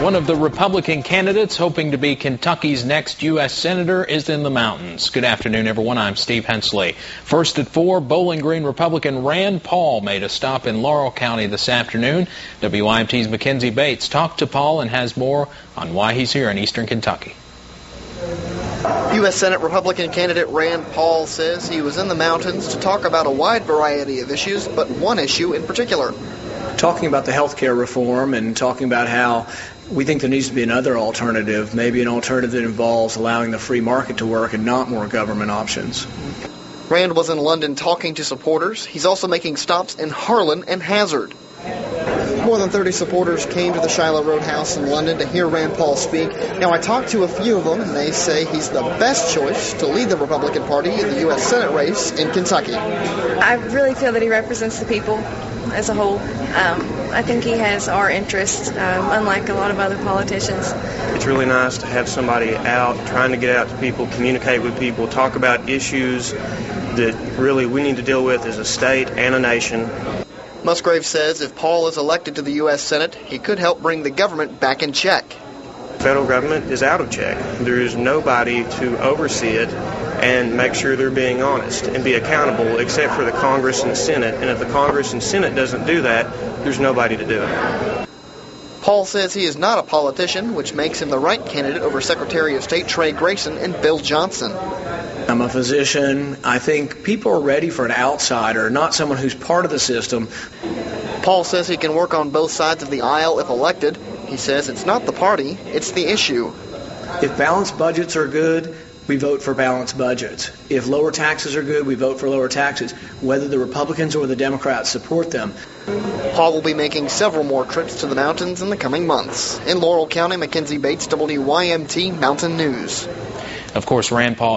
One of the Republican candidates hoping to be Kentucky's next U.S. Senator is in the mountains. Good afternoon, everyone. I'm Steve Hensley. First at 4, Bowling Green Republican Rand Paul made a stop in Laurel County this afternoon. WYMT's Mackenzie Bates talked to Paul and has more on why he's here in eastern Kentucky. U.S. Senate Republican candidate Rand Paul says he was in the mountains to talk about a wide variety of issues, but one issue in particular. Talking about the health care reform and talking about how we think there needs to be another alternative, maybe an alternative that involves allowing the free market to work and not more government options. Rand was in London talking to supporters. He's also making stops in Harlan and Hazard. More than 30 supporters came to the Shiloh Roadhouse in London to hear Rand Paul speak. Now, I talked to a few of them, and they say he's the best choice to lead the Republican Party in the U.S. Senate race in Kentucky. I really feel that he represents the people as a whole. I think he has our interests, unlike a lot of other politicians. It's really nice to have somebody out, trying to get out to people, communicate with people, talk about issues that really we need to deal with as a state and a nation. Musgrave says if Paul is elected to the U.S. Senate, he could help bring the government back in check. The federal government is out of check. There is nobody to oversee it and make sure they're being honest and be accountable except for the Congress and the Senate. And if the Congress and Senate doesn't do that, there's nobody to do it. Paul says he is not a politician, which makes him the right candidate over Secretary of State Trey Grayson and Bill Johnson. I'm a physician. I think people are ready for an outsider, not someone who's part of the system. Paul says he can work on both sides of the aisle if elected. He says it's not the party, it's the issue. If balanced budgets are good, we vote for balanced budgets. If lower taxes are good, we vote for lower taxes, whether the Republicans or the Democrats support them. Paul will be making several more trips to the mountains in the coming months. In Laurel County, Mackenzie Bates, WYMT Mountain News. Of course, Rand Paul